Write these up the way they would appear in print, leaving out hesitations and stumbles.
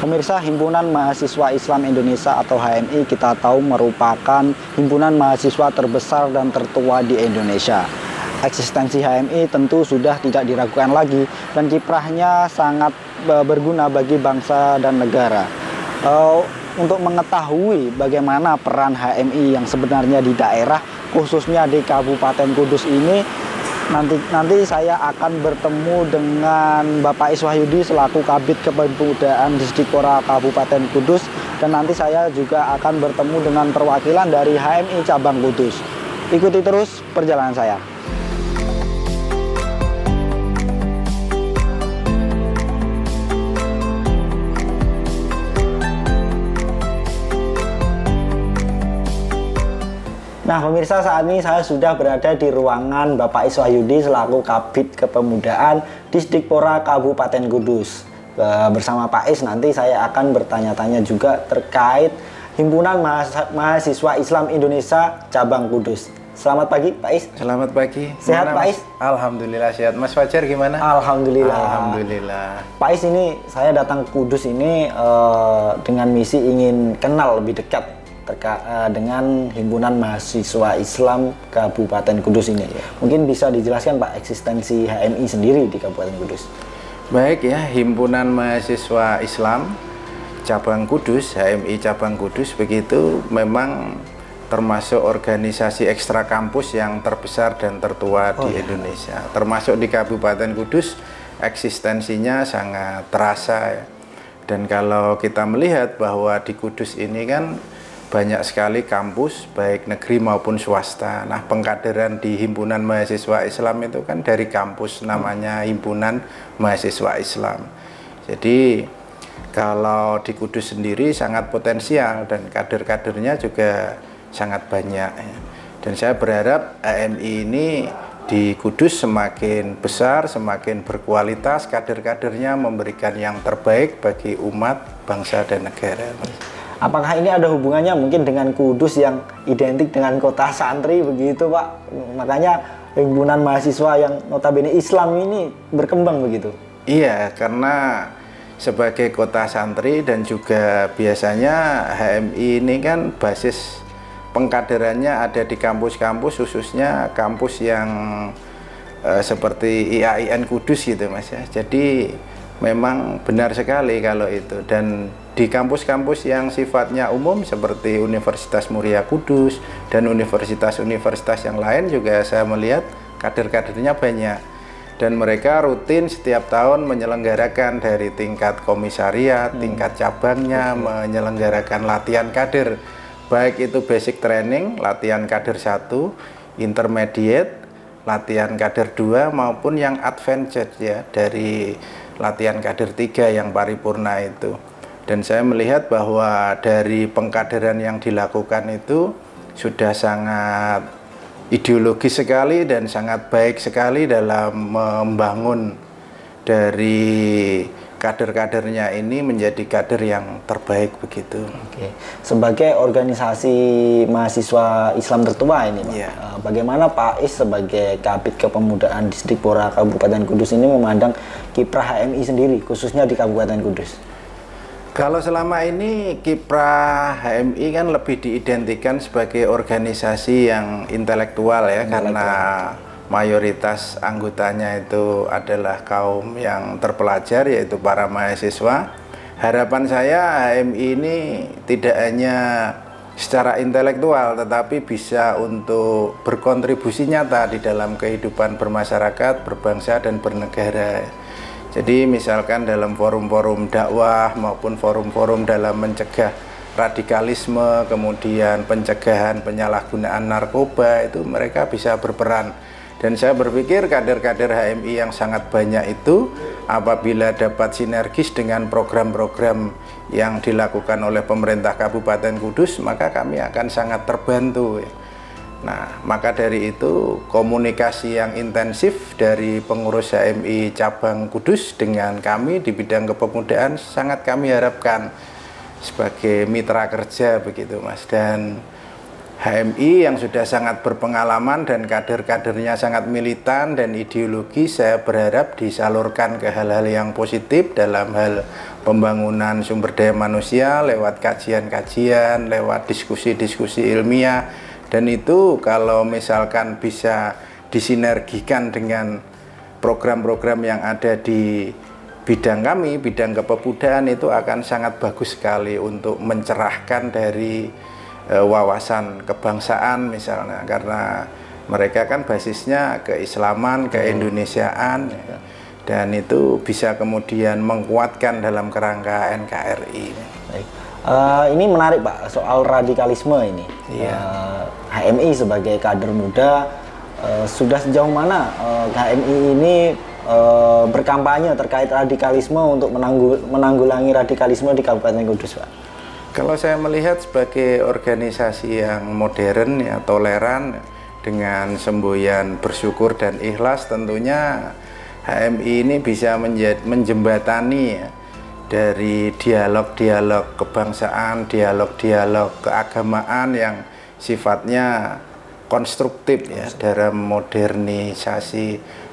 Pemirsa, Himpunan Mahasiswa Islam Indonesia atau HMI kita tahu merupakan himpunan mahasiswa terbesar dan tertua di Indonesia. Eksistensi HMI tentu sudah tidak diragukan lagi dan kiprahnya sangat berguna bagi bangsa dan negara. Untuk mengetahui bagaimana peran HMI yang sebenarnya di daerah, khususnya di Kabupaten Kudus ini, nanti saya akan bertemu dengan Bapak Iswahyudi selaku Kabid Kepemudaan Disdikpora Kabupaten Kudus, dan nanti saya juga akan bertemu dengan perwakilan dari HMI Cabang Kudus. Ikuti terus perjalanan saya. Nah pemirsa, saat ini saya sudah berada di ruangan Bapak Iswahyudi selaku Kabid Kepemudaan Disdikpora Kabupaten Kudus. Bersama Pak Is nanti saya akan bertanya-tanya juga terkait Himpunan Mahasiswa Islam Indonesia Cabang Kudus. Selamat pagi Pak Is. Selamat pagi. Sehat Pak Is? Alhamdulillah sehat. Mas Fajar gimana? Alhamdulillah. Alhamdulillah. Pak Is, ini saya datang ke Kudus ini dengan misi ingin kenal lebih dekat dengan Himpunan Mahasiswa Islam Kabupaten Kudus ini. Mungkin bisa dijelaskan Pak eksistensi HMI sendiri di Kabupaten Kudus. Baik ya, Himpunan Mahasiswa Islam Cabang Kudus, HMI Cabang Kudus begitu, memang termasuk organisasi ekstra kampus yang terbesar dan tertua di Indonesia. Termasuk di Kabupaten Kudus, eksistensinya sangat terasa ya. Dan kalau kita melihat bahwa di Kudus ini kan banyak sekali kampus, baik negeri maupun swasta. Nah, pengkaderan di Himpunan Mahasiswa Islam itu kan dari kampus, namanya Himpunan Mahasiswa Islam. Jadi, kalau di Kudus sendiri sangat potensial dan kader-kadernya juga sangat banyak. Dan saya berharap HMI ini di Kudus semakin besar, semakin berkualitas, kader-kadernya memberikan yang terbaik bagi umat, bangsa, dan negara. Apakah ini ada hubungannya mungkin dengan Kudus yang identik dengan kota santri begitu Pak? Makanya himpunan mahasiswa yang notabene Islam ini berkembang begitu? Iya, karena sebagai kota santri dan juga biasanya HMI ini kan basis pengkaderannya ada di kampus-kampus, khususnya kampus yang seperti IAIN Kudus gitu Mas ya. Jadi memang benar sekali kalau itu. Dan di kampus-kampus yang sifatnya umum seperti Universitas Muria Kudus dan universitas-universitas yang lain juga saya melihat kader-kadernya banyak. Dan mereka rutin setiap tahun menyelenggarakan dari tingkat komisariat, tingkat cabangnya, menyelenggarakan latihan kader. Baik itu basic training, latihan kader 1, intermediate, latihan kader 2, maupun yang advanced ya, dari latihan kader 3 yang paripurna itu. Dan saya melihat bahwa dari pengkaderan yang dilakukan itu sudah sangat ideologis sekali dan sangat baik sekali dalam membangun dari kader-kadernya ini menjadi kader yang terbaik begitu. Oke. Sebagai organisasi mahasiswa Islam tertua ini, Pak, bagaimana Pak Is sebagai Kabid Kepemudaan Disdikpora Kabupaten Kudus ini memandang kiprah HMI sendiri, khususnya di Kabupaten Kudus? Kalau selama ini kiprah HMI kan lebih diidentikan sebagai organisasi yang intelektual ya, karena mayoritas anggotanya itu adalah kaum yang terpelajar, yaitu para mahasiswa. Harapan saya HMI ini tidak hanya secara intelektual tetapi bisa untuk berkontribusi nyata di dalam kehidupan bermasyarakat, berbangsa, dan bernegara. Jadi misalkan dalam forum-forum dakwah maupun forum-forum dalam mencegah radikalisme, kemudian pencegahan penyalahgunaan narkoba, itu mereka bisa berperan. Dan saya berpikir kader-kader HMI yang sangat banyak itu apabila dapat sinergis dengan program-program yang dilakukan oleh pemerintah Kabupaten Kudus, maka kami akan sangat terbantu. Nah, maka dari itu komunikasi yang intensif dari pengurus HMI Cabang Kudus dengan kami di bidang kepemudaan sangat kami harapkan sebagai mitra kerja begitu Mas. Dan HMI yang sudah sangat berpengalaman dan kader-kadernya sangat militan dan ideologi, saya berharap disalurkan ke hal-hal yang positif dalam hal pembangunan sumber daya manusia lewat kajian-kajian, lewat diskusi-diskusi ilmiah, dan itu kalau misalkan bisa disinergikan dengan program-program yang ada di bidang kami, bidang kepemudaan, itu akan sangat bagus sekali untuk mencerahkan dari wawasan kebangsaan misalnya, karena mereka kan basisnya keislaman, keindonesiaan, dan itu bisa kemudian menguatkan dalam kerangka NKRI. Baik. Ini menarik Pak, soal radikalisme ini. Iya. HMI sebagai kader muda, sudah sejauh mana HMI ini berkampanye terkait radikalisme untuk menanggulangi radikalisme di Kabupaten Kudus, Pak? Kalau saya melihat sebagai organisasi yang modern, ya, toleran, dengan semboyan bersyukur dan ikhlas, tentunya HMI ini bisa menjembatani, ya, dari dialog-dialog kebangsaan, dialog-dialog keagamaan yang sifatnya konstruktif, ya, dalam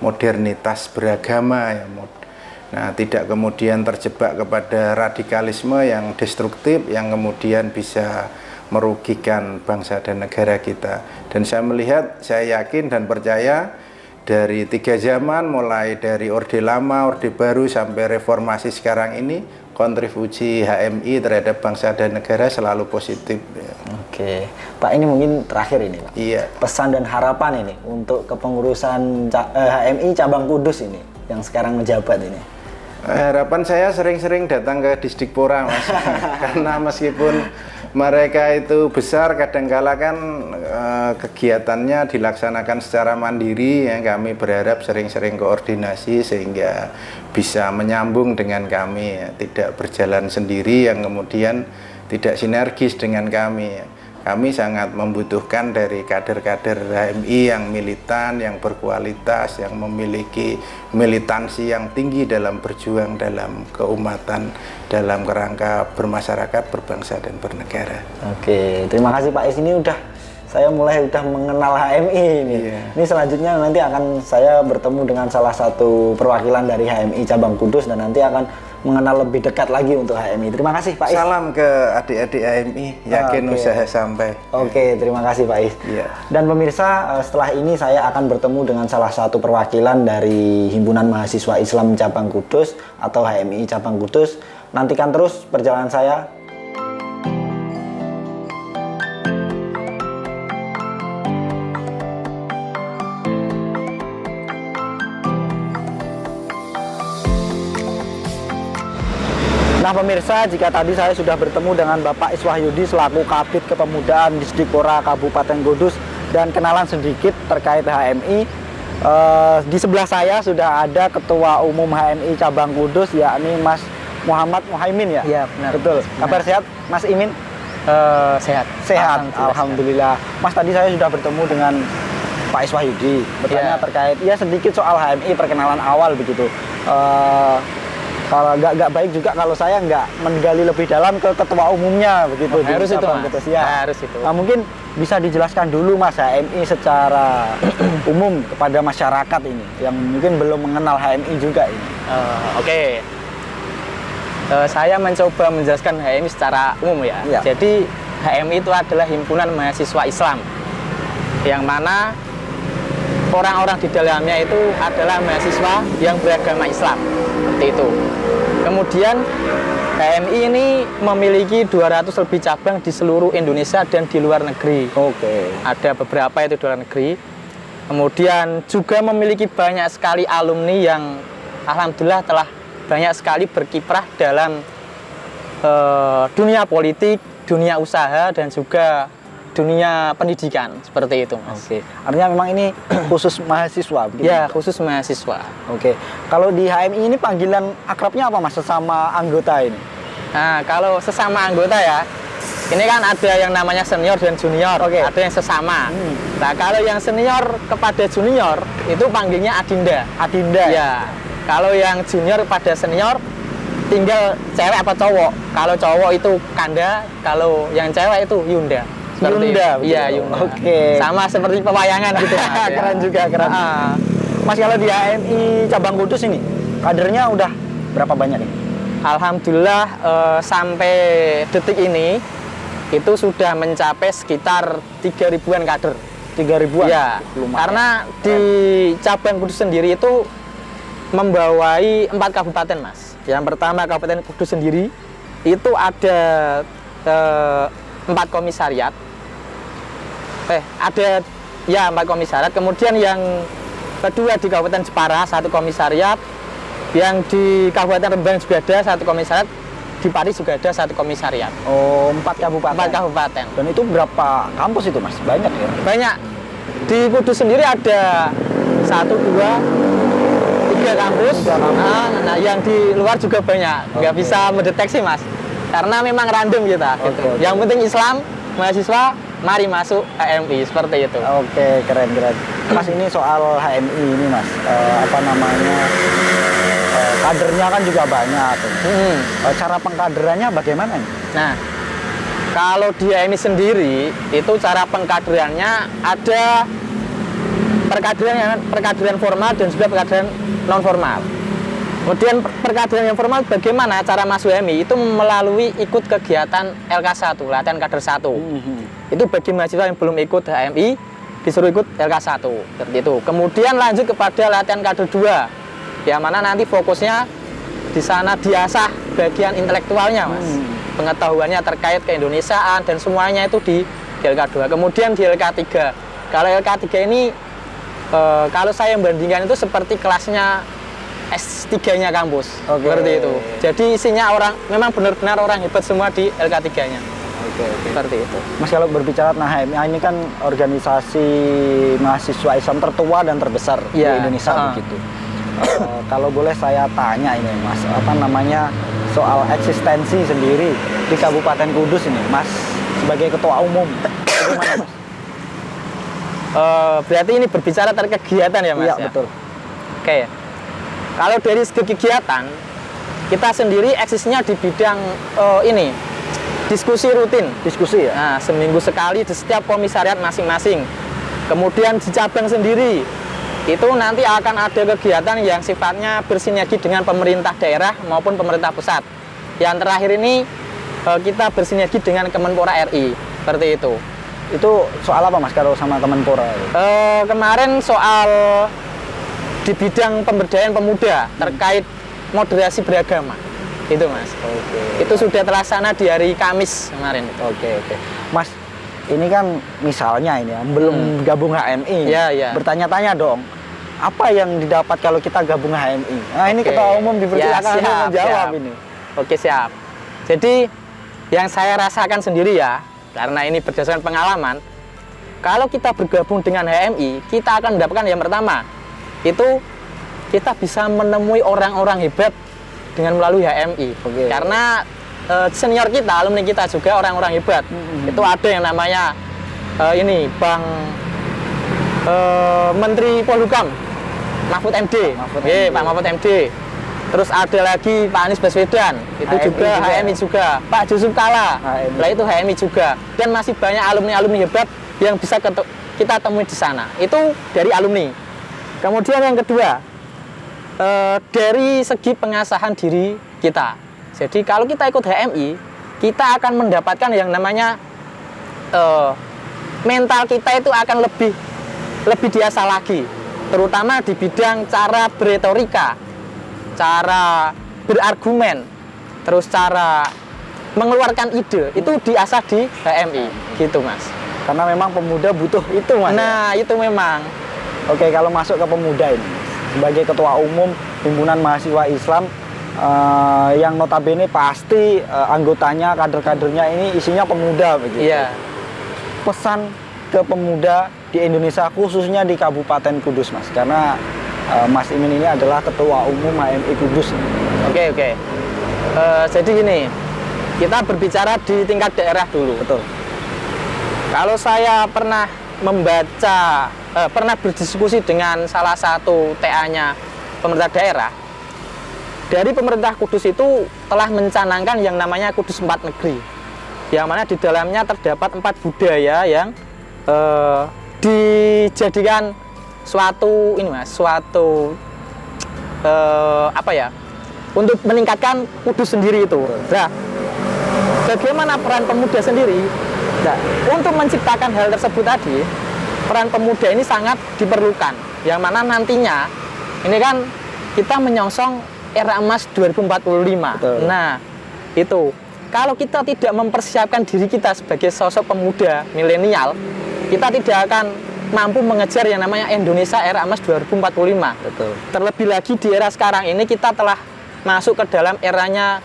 modernitas beragama, ya. Nah, tidak kemudian terjebak kepada radikalisme yang destruktif yang kemudian bisa merugikan bangsa dan negara kita. Dan saya melihat, saya yakin dan percaya dari 3 zaman, mulai dari Orde Lama, Orde Baru sampai reformasi sekarang ini, kontribusi HMI terhadap bangsa dan negara selalu positif. Oke, Pak, ini mungkin terakhir ini, Pak. Iya. Pesan dan harapan ini untuk kepengurusan HMI cabang Kudus ini yang sekarang menjabat ini. Harapan saya sering-sering datang ke Disdikpora, Mas. Karena meskipun mereka itu besar, kadangkala kan kegiatannya dilaksanakan secara mandiri, ya. Kami berharap sering-sering koordinasi sehingga bisa menyambung dengan kami, ya. Tidak berjalan sendiri yang kemudian tidak sinergis dengan kami, ya. Kami sangat membutuhkan dari kader-kader HMI yang militan, yang berkualitas, yang memiliki militansi yang tinggi dalam berjuang dalam keumatan, dalam kerangka bermasyarakat, berbangsa, dan bernegara. Oke, terima kasih Pak Is. Ini saya mulai mengenal HMI ini. Iya. Ini selanjutnya nanti akan saya bertemu dengan salah satu perwakilan dari HMI cabang Kudus dan nanti akan mengenal lebih dekat lagi untuk HMI. Terima kasih Pak Is. Salam ke adik-adik HMI, yakin usaha sampai. Oke, terima kasih Pak Is. Iya. Dan pemirsa, setelah ini saya akan bertemu dengan salah satu perwakilan dari Himpunan Mahasiswa Islam Cabang Kudus atau HMI Cabang Kudus. Nantikan terus perjalanan saya. Nah pemirsa, jika tadi saya sudah bertemu dengan Bapak Iswahyudi selaku Kabid Kepemudaan Disdikpora Kabupaten Kudus dan kenalan sedikit terkait HMI, di sebelah saya sudah ada Ketua Umum HMI Cabang Kudus, yakni Mas Muhammad Muhaimin, ya? Iya, benar. Betul. Kabar sehat Mas Imin? Sehat. Sehat, Alhamdulillah. Mas, tadi saya sudah bertemu dengan Pak Iswahyudi, bertanya terkait sedikit soal HMI, perkenalan awal begitu. Kalau nggak baik juga kalau saya nggak menggali lebih dalam ke ketua umumnya begitu. Harus itu, Mas. Kudus, ya. Harus itu. Nah, mungkin bisa dijelaskan dulu Mas, HMI secara umum kepada masyarakat ini yang mungkin belum mengenal HMI juga ini. Oke. Saya mencoba menjelaskan HMI secara umum, ya. Ya. Jadi HMI itu adalah Himpunan Mahasiswa Islam yang mana orang-orang di dalamnya itu adalah mahasiswa yang beragama Islam, seperti itu. Kemudian HMI ini memiliki 200 lebih cabang di seluruh Indonesia dan di luar negeri. Oke. Ada beberapa itu di luar negeri. Kemudian juga memiliki banyak sekali alumni yang alhamdulillah telah banyak sekali berkiprah dalam dunia politik, dunia usaha, dan juga dunia pendidikan, seperti itu, Mas. Oke. Artinya memang ini khusus mahasiswa begitu? Ya, khusus mahasiswa. Oke. Kalau di HMI ini panggilan akrabnya apa Mas sesama anggota ini? Nah, kalau sesama anggota ya, ini kan ada yang namanya senior dan junior, ada yang sesama. Nah, kalau yang senior kepada junior itu panggilnya Adinda. Adinda. Ya. Kalau yang junior pada senior tinggal cewek apa cowok. Kalau cowok itu Kanda, kalau yang cewek itu Yunda. Seperti Yunda, begitu. iya, Yunda. Oke. Sama seperti pewayangan gitu Mas. Ya. Keren juga, keren. Mas, kalau di HMI cabang Kudus ini kadernya udah berapa banyak nih? Alhamdulillah sampai detik ini itu sudah mencapai sekitar 3.000-an kader. 3.000-an? Ya, Lumayan. karena di cabang Kudus sendiri itu membawai 4 kabupaten, Mas. Yang pertama Kabupaten Kudus sendiri itu ada 4 komisariat. Ada ya 4 komisariat. Kemudian yang kedua di Kabupaten Jepara 1 komisariat. Yang di Kabupaten Rembang juga ada 1 komisariat. Di Pari juga ada 1 komisariat. Oh, 4 kabupaten. 4 kabupaten. Dan itu berapa kampus itu, Mas? Banyak ya? Banyak. Di Kudus sendiri ada 1, 2, 3 kampus. Nah, yang di luar juga banyak. Nggak bisa mendeteksi, Mas. Karena memang random kita. Gitu. Oke. Yang penting Islam, mahasiswa, mari masuk HMI. Seperti itu. Oke, keren. Mas, ini soal HMI ini, Mas. Kadernya kan juga banyak. Cara pengkaderannya bagaimana ini? Nah, kalau di HMI sendiri, itu cara pengkaderannya ada perkaderan formal dan juga perkaderan non formal. Kemudian perkaderan yang formal bagaimana cara masuk HMI? Itu melalui ikut kegiatan LK1, latihan kader 1. Itu bagi mahasiswa yang belum ikut HMI, disuruh ikut LK1, seperti itu. Kemudian lanjut kepada latihan kader 2, yang mana nanti fokusnya di sana diasah bagian intelektualnya, Mas. Pengetahuannya terkait keindonesiaan dan semuanya itu di LK2. Kemudian di LK3. Kalau LK3 ini kalau saya bandingkan itu seperti kelasnya S3-nya kampus. Seperti itu. Jadi isinya memang benar-benar orang hebat semua di LK3-nya. Seperti itu. Mas, kalau berbicara tentang HMI ini kan organisasi mahasiswa Islam tertua dan terbesar di Indonesia begitu. Kalau boleh saya tanya ini, Mas, soal eksistensi sendiri di Kabupaten Kudus ini, Mas, sebagai ketua umum, bagaimana, Mas? Berarti ini berbicara tentang kegiatan ya, Mas? Iya, ya? betul. Oke. Kalau dari segi kegiatan, kita sendiri eksisnya di bidang diskusi rutin. Diskusi ya? Nah, seminggu sekali di setiap komisariat masing-masing. Kemudian di cabang sendiri, itu nanti akan ada kegiatan yang sifatnya bersinergi dengan pemerintah daerah maupun pemerintah pusat. Yang terakhir ini kita bersinergi dengan Kemenpora RI, seperti itu. Itu soal apa, Mas, kalau sama Kemenpora? Kemarin soal di bidang pemberdayaan pemuda terkait moderasi beragama, itu, Mas. Itu sudah terlaksana di hari Kamis kemarin. Oke. Mas, ini kan misalnya ini ya, belum gabung HMI, bertanya-tanya dong, apa yang didapat kalau kita gabung HMI? Nah, ini ketua umum dipersilakan menjawab ini. Oke, siap. Jadi yang saya rasakan sendiri ya, karena ini berdasarkan pengalaman, kalau kita bergabung dengan HMI, kita akan mendapatkan yang pertama, itu kita bisa menemui orang-orang hebat dengan melalui HMI. Karena senior kita, alumni kita juga orang-orang hebat. Itu ada yang namanya Menteri Polhukam, Mahfud MD. Pak Mahfud MD. Terus ada lagi Pak Anies Baswedan, itu juga HMI juga. Pak Yusuf Kala, itu HMI juga. Dan masih banyak alumni-alumni hebat yang bisa kita temui di sana. Itu dari alumni. Kemudian yang kedua, dari segi pengasahan diri kita. Jadi kalau kita ikut HMI, kita akan mendapatkan yang namanya mental kita itu akan lebih diasah lagi, terutama di bidang cara berretorika, cara berargumen, terus cara mengeluarkan ide itu diasah di HMI, gitu, Mas. Karena memang pemuda butuh itu, Mas. Nah, itu memang. Oke, kalau masuk ke pemuda ini, sebagai ketua umum himpunan mahasiswa Islam, yang notabene pasti anggotanya, kader-kadernya ini isinya pemuda begitu. Iya. Pesan ke pemuda di Indonesia, khususnya di Kabupaten Kudus, Mas, karena Mas Imin ini adalah ketua umum HMI Kudus. Oke. Jadi gini, kita berbicara di tingkat daerah dulu. Betul. Kalau saya pernah pernah berdiskusi dengan salah satu TA-nya pemerintah daerah, dari pemerintah Kudus itu telah mencanangkan yang namanya Kudus 4 Negeri. yang mana di dalamnya terdapat 4 budaya yang dijadikan suatu untuk meningkatkan Kudus sendiri itu. Nah, bagaimana peran pemuda sendiri? Nah, untuk menciptakan hal tersebut tadi, peran pemuda ini sangat diperlukan. Yang mana nantinya ini kan kita menyongsong era emas 2045. Betul. Nah, itu kalau kita tidak mempersiapkan diri kita sebagai sosok pemuda milenial, kita tidak akan mampu mengejar yang namanya Indonesia era emas 2045. Betul. Terlebih lagi di era sekarang ini kita telah masuk ke dalam eranya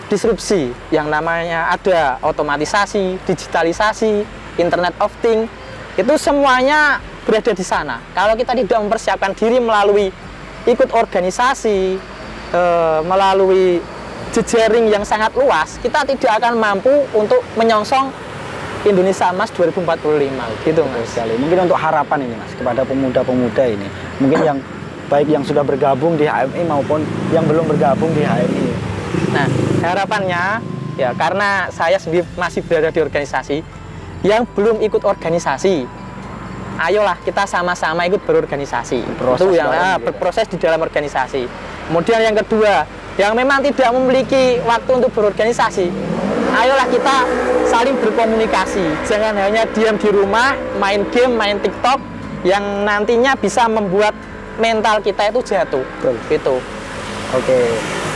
disrupsi, yang namanya ada otomatisasi, digitalisasi, Internet of Things. Itu semuanya berada di sana. Kalau kita tidak mempersiapkan diri melalui ikut organisasi, melalui jejaring yang sangat luas, kita tidak akan mampu untuk menyongsong Indonesia Emas 2045 gitu, Mas. Sekali. Mungkin untuk harapan ini, Mas, kepada pemuda-pemuda ini, mungkin yang baik yang sudah bergabung di HMI maupun yang belum bergabung di HMI. Nah, harapannya ya, karena saya sendiri masih berada di organisasi, yang belum ikut organisasi, ayolah kita sama-sama ikut berorganisasi. Berproses Itu yang dalam berproses di dalam organisasi. Kemudian yang kedua, yang memang tidak memiliki waktu untuk berorganisasi, ayolah kita saling berkomunikasi. Jangan hanya diam di rumah, main game, main TikTok, yang nantinya bisa membuat mental kita itu jatuh. Betul. Gitu. Oke,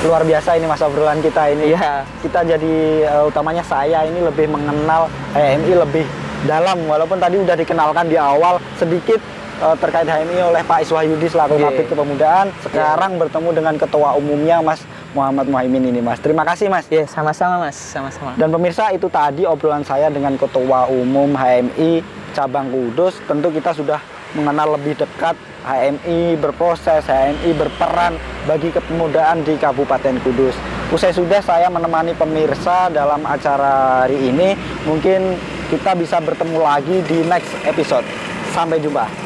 luar biasa ini Mas obrolan kita ini. Iya. Kita jadi utamanya saya ini lebih mengenal HMI lebih dalam, walaupun tadi udah dikenalkan di awal sedikit terkait HMI oleh Pak Iswahyudi selaku Kabid Kepemudaan. Sekarang bertemu dengan Ketua Umumnya Mas Muhammad Muhaimin ini, Mas. Terima kasih, Mas. Ya, sama-sama, Mas. Sama-sama. Dan pemirsa, itu tadi obrolan saya dengan Ketua Umum HMI Cabang Kudus. Tentu kita sudah mengenal lebih dekat HMI berproses, HMI berperan bagi kepemudaan di Kabupaten Kudus. Usai sudah saya menemani pemirsa dalam acara hari ini, mungkin kita bisa bertemu lagi di next episode. Sampai jumpa.